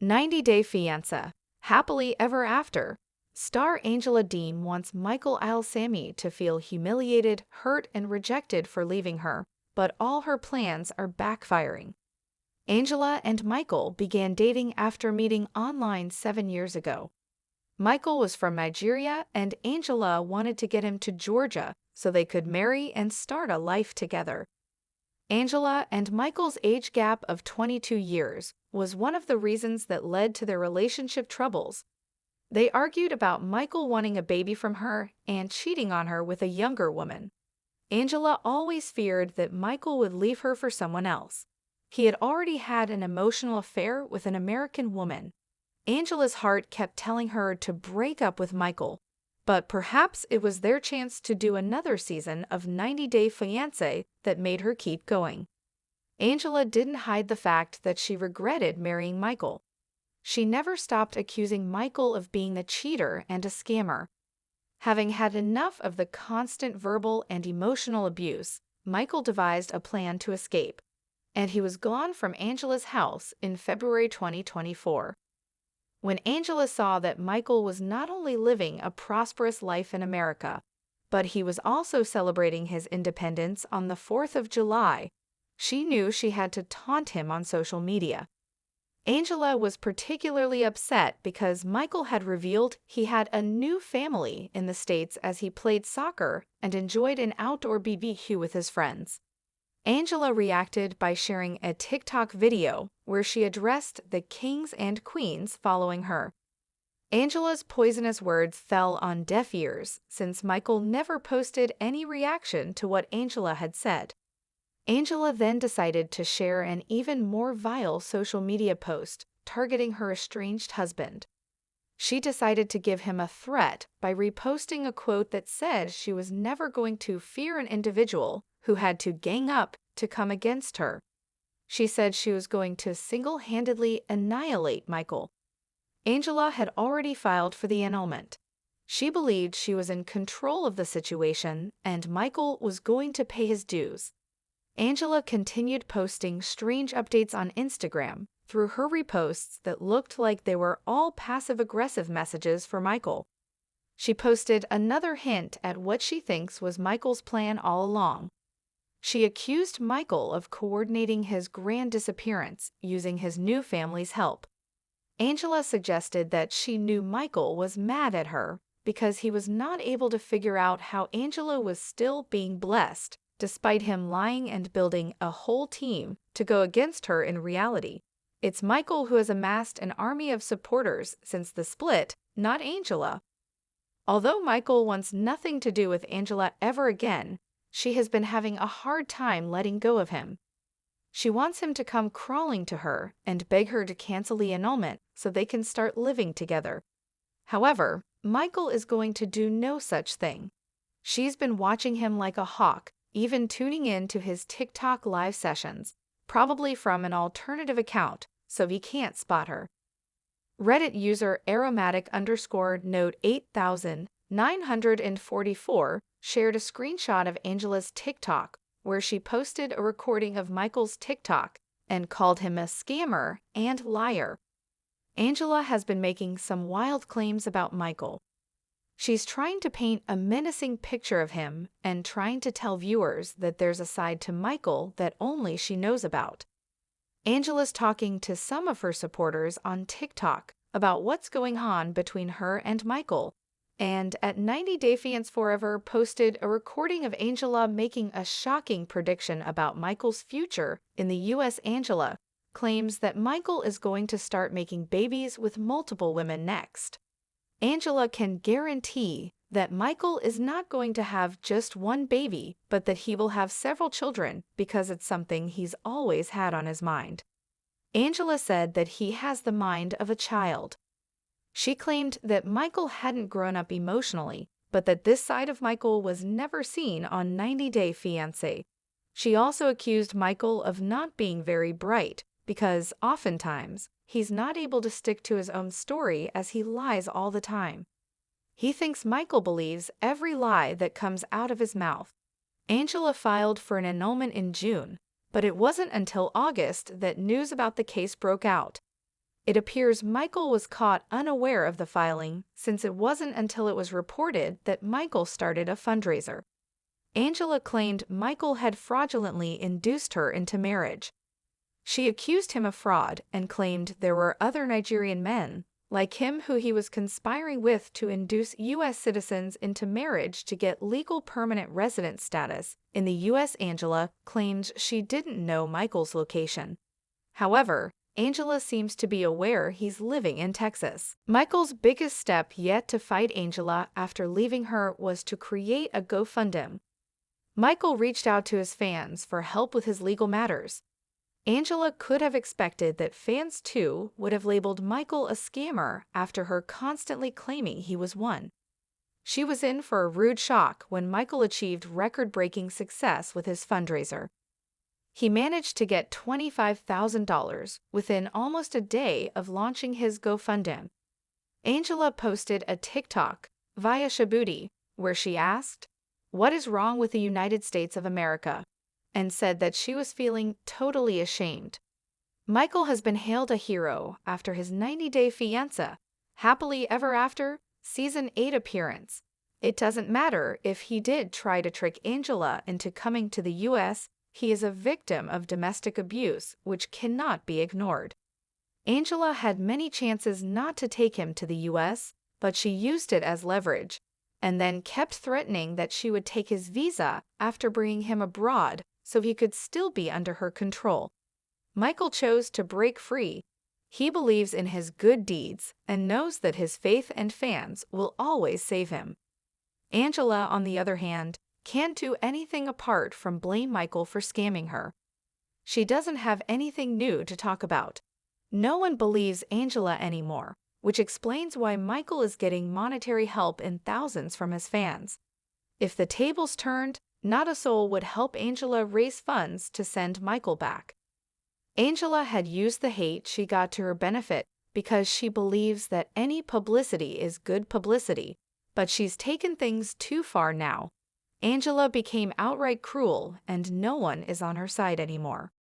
90-Day Fiancé, Happily Ever After. Star Angela Deem wants Michael Al-Sami to feel humiliated, hurt, and rejected for leaving her, but all her plans are backfiring. Angela and Michael began dating after meeting online 7 years ago. Michael was from Nigeria and Angela wanted to get him to Georgia so they could marry and start a life together. Angela and Michael's age gap of 22 years was one of the reasons that led to their relationship troubles. They argued about Michael wanting a baby from her and cheating on her with a younger woman. Angela always feared that Michael would leave her for someone else. He had already had an emotional affair with an American woman. Angela's heart kept telling her to break up with Michael, but perhaps it was their chance to do another season of 90-Day Fiancé that made her keep going. Angela didn't hide the fact that she regretted marrying Michael. She never stopped accusing Michael of being a cheater and a scammer. Having had enough of the constant verbal and emotional abuse, Michael devised a plan to escape, and he was gone from Angela's house in February 2024. When Angela saw that Michael was not only living a prosperous life in America, but he was also celebrating his independence on the 4th of July, she knew she had to taunt him on social media. Angela was particularly upset because Michael had revealed he had a new family in the States as he played soccer and enjoyed an outdoor BBQ with his friends. Angela reacted by sharing a TikTok video where she addressed the kings and queens following her. Angela's poisonous words fell on deaf ears since Michael never posted any reaction to what Angela had said. Angela then decided to share an even more vile social media post targeting her estranged husband. She decided to give him a threat by reposting a quote that said she was never going to fear an individual who had to gang up to come against her. She said she was going to single-handedly annihilate Michael. Angela had already filed for the annulment. She believed she was in control of the situation and Michael was going to pay his dues. Angela continued posting strange updates on Instagram through her reposts that looked like they were all passive-aggressive messages for Michael. She posted another hint at what she thinks was Michael's plan all along. She accused Michael of coordinating his grand disappearance using his new family's help. Angela suggested that she knew Michael was mad at her because he was not able to figure out how Angela was still being blessed, despite him lying and building a whole team to go against her in reality. It's Michael who has amassed an army of supporters since the split, not Angela. Although Michael wants nothing to do with Angela ever again, she has been having a hard time letting go of him. She wants him to come crawling to her and beg her to cancel the annulment so they can start living together. However, Michael is going to do no such thing. She's been watching him like a hawk, even tuning in to his TikTok live sessions, probably from an alternative account, so he can't spot her. Reddit user aromatic_note 8944 shared a screenshot of Angela's TikTok where she posted a recording of Michael's TikTok and called him a scammer and liar. Angela has been making some wild claims about Michael. She's trying to paint a menacing picture of him and trying to tell viewers that there's a side to Michael that only she knows about. Angela's talking to some of her supporters on TikTok about what's going on between her and Michael, and at 90-Day Fiancé Forever posted a recording of Angela making a shocking prediction about Michael's future in the U.S. Angela claims that Michael is going to start making babies with multiple women next. Angela can guarantee that Michael is not going to have just one baby, but that he will have several children because it's something he's always had on his mind. Angela said that he has the mind of a child. She claimed that Michael hadn't grown up emotionally, but that this side of Michael was never seen on 90-Day Fiancé. She also accused Michael of not being very bright because, oftentimes, he's not able to stick to his own story as he lies all the time. He thinks Michael believes every lie that comes out of his mouth. Angela filed for an annulment in June, but it wasn't until August that news about the case broke out. It appears Michael was caught unaware of the filing, since it wasn't until it was reported that Michael started a fundraiser. Angela claimed Michael had fraudulently induced her into marriage. She accused him of fraud and claimed there were other Nigerian men, like him, who he was conspiring with to induce U.S. citizens into marriage to get legal permanent resident status in the U.S. Angela claimed she didn't know Michael's location. However, Angela seems to be aware he's living in Texas. Michael's biggest step yet to fight Angela after leaving her was to create a GoFundMe. Michael reached out to his fans for help with his legal matters. Angela could have expected that fans too would have labeled Michael a scammer after her constantly claiming he was one. She was in for a rude shock when Michael achieved record-breaking success with his fundraiser. He managed to get $25,000 within almost a day of launching his GoFundMe. Angela posted a TikTok via Shabuti where she asked, "What is wrong with the United States of America?" and said that she was feeling totally ashamed. Michael has been hailed a hero after his 90-day Fiancé, Happily Ever After Season 8 appearance. It doesn't matter if he did try to trick Angela into coming to the U.S., he is a victim of domestic abuse, which cannot be ignored. Angela had many chances not to take him to the U.S., but she used it as leverage, and then kept threatening that she would take his visa after bringing him abroad so he could still be under her control. Michael chose to break free. He believes in his good deeds and knows that his faith and fans will always save him. Angela, on the other hand, can't do anything apart from blame Michael for scamming her. She doesn't have anything new to talk about. No one believes Angela anymore, which explains why Michael is getting monetary help in thousands from his fans. If the tables turned, not a soul would help Angela raise funds to send Michael back. Angela had used the hate she got to her benefit because she believes that any publicity is good publicity, but she's taken things too far now. Angela became outright cruel, and no one is on her side anymore.